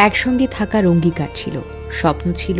একসঙ্গে থাকার অঙ্গীকার ছিল, স্বপ্ন ছিল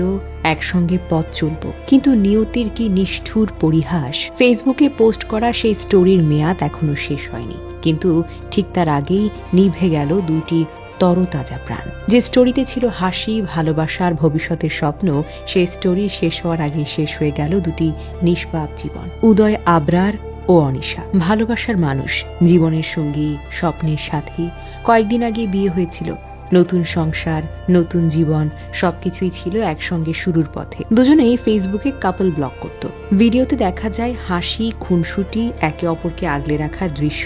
একসঙ্গে পথ চলব। কিন্তু নিয়তির কি নিষ্ঠুর পরিহাস, ফেসবুকে পোস্ট করা সেই স্টোরির মেয়াদ এখনো শেষ হয়নি, কিন্তু ঠিক তার আগেই নিভে গেল দুইটি তরতাজা প্রাণ। যে স্টোরিতে ছিল হাসি, ভালোবাসার, ভবিষ্যতের স্বপ্ন, সেই স্টোরি শেষ হওয়ার আগে শেষ হয়ে গেল দুটি নিষ্পাপ জীবন। উদয় আবরার ও অনিশা, ভালোবাসার মানুষ, জীবনের সঙ্গী, স্বপ্নের সাথী। কয়েকদিন আগে বিয়ে হয়েছিল, নতুন সংসার, নতুন জীবন, সবকিছুই ছিল একসঙ্গে শুরুর পথে। দুজনেই ফেসবুকে কাপল ব্লগ করত। ভিডিওতে দেখা যায় হাসি, খুনসুটি, একে অপরকে আগলে রাখার দৃশ্য।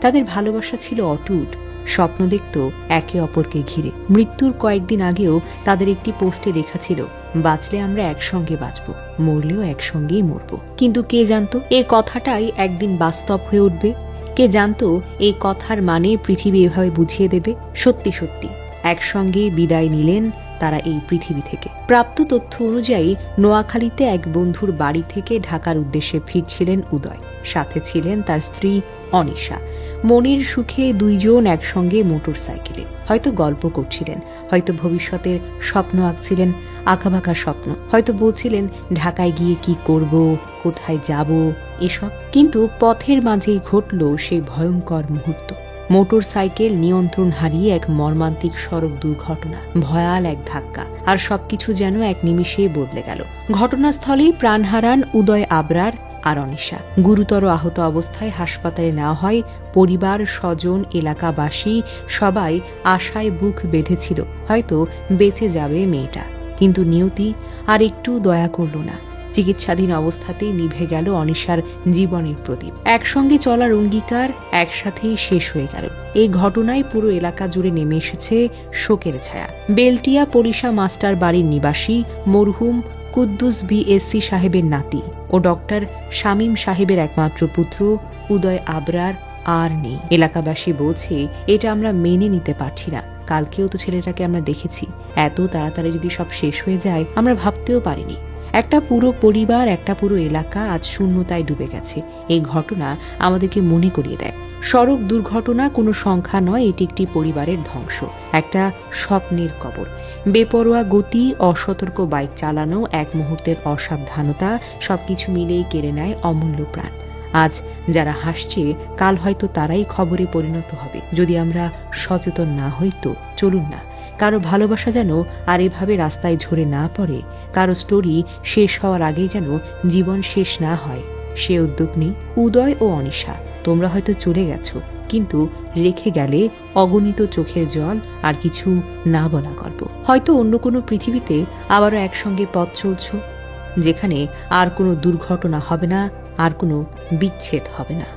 তাদের ভালোবাসা ছিল অটুট, স্বপ্ন দেখত একে অপরকে ঘিরে। মৃত্যুর কয়েকদিন আগেও তাদের একটি পোস্টে লেখা ছিল, বাঁচলে আমরা একসঙ্গে বাঁচব, মরলেও একসঙ্গেই মরব। কিন্তু কে জানতো এই কথাটাই একদিন বাস্তব হয়ে উঠবে? কে জানতো এই কথার মানে পৃথিবী এভাবে বুঝিয়ে দেবে? সত্যি সত্যি একসঙ্গে বিদায় নিলেন তারা এই পৃথিবী থেকে। প্রাপ্ত তথ্য অনুযায়ী নোয়াখালীতে এক বন্ধুর বাড়ি থেকে ঢাকার উদ্দেশ্যে ফিরছিলেন উদয়। সাথে ছিলেন তার স্ত্রী অনিশা। মনের সুখে দুইজন একসঙ্গে মোটর সাইকেলে হয়তো গল্প করছিলেন, হয়তো ভবিষ্যতের স্বপ্ন আঁকছিলেন, আঁকাবাঁকা স্বপ্ন। হয়তো বলছিলেন ঢাকায় গিয়ে কি করব, কোথায় যাব, এসব। কিন্তু পথের মাঝেই ঘটল সেই ভয়ঙ্কর মুহূর্ত। মোটর সাইকেল নিয়ন্ত্রণ হারিয়ে এক মর্মান্তিক সড়ক দুর্ঘটনা, ভয়াল এক ধাক্কা, আর সবকিছু যেন এক নিমিষেই বদলে গেল। ঘটনাস্থলেই প্রাণ হারান উদয় আবরার আর অনিশা। গুরুতর আহত অবস্থায় হাসপাতালে নেওয়া হয় পরিবার, স্বজন, এলাকাবাসী সবাই আশায় বুক বেঁধেছিল হয়তো বেঁচে যাবে মেয়েটা। কিন্তু নিয়তি আর একটু দয়া করল না। চিকিৎসাধীন অবস্থাতেই নিভে গেল অনিশার জীবনের প্রদীপ। একসঙ্গে চলার অঙ্গীকার একসাথেই শেষ হয়ে গেল। এই ঘটনায় পুরো এলাকা জুড়ে নেমে এসেছে শোকের ছায়া। বেলটিয়া পরিশা মাস্টার বাড়ির নিবাসী মরহুম কুদ্দুস বিএসসি সাহেবের নাতি ও ডক্টর শামীম সাহেবের একমাত্র পুত্র উদয় আবরার আর নেই। এলাকাবাসী বলছে, এটা আমরা মেনে নিতে পারছি না। কালকেও তো ছেলেটাকে আমরা দেখেছি। এত তাড়াতাড়ি যদি সব শেষ হয়ে যায় আমরা ভাবতেও পারিনি। একটা পুরো পরিবার, একটা পুরো এলাকা আজ শূন্যতায় ডুবে গেছে। এই ঘটনা আমাদেরকে মনে করিয়ে দেয়, সড়ক দুর্ঘটনা কোনো সংখ্যা নয়, এটি একটি পরিবারের ধ্বংস, একটা স্বপ্নের কবর। বেপরোয়া গতি, অসতর্ক বাইক চালানো, এক মুহূর্তের অসাবধানতা, সবকিছু মিলেই কেড়ে নেয় অমূল্য প্রাণ। আজ যারা হাসছে, কাল হয়তো তারাই খবরে পরিণত হবে। যদি আমরা সচেতন না হই তো চলুন না, কারো ভালোবাসা যেন আর এভাবে রাস্তায় ঝরে না পড়ে, কারো স্টোরি শেষ হওয়ার আগেই যেন জীবন শেষ না হয়, সে উদ্যোগ নিই। উদয় ও অনিশা, তোমরা হয়তো চলে গেছো, কিন্তু রেখে গেলে অগণিত চোখের জল আর কিছু না বলা গল্প। হয়তো অন্য কোনো পৃথিবীতে আবারও একসঙ্গে পথ চলছ, যেখানে আর কোনো দুর্ঘটনা হবে না, আর কোনো বিচ্ছেদ হবে না।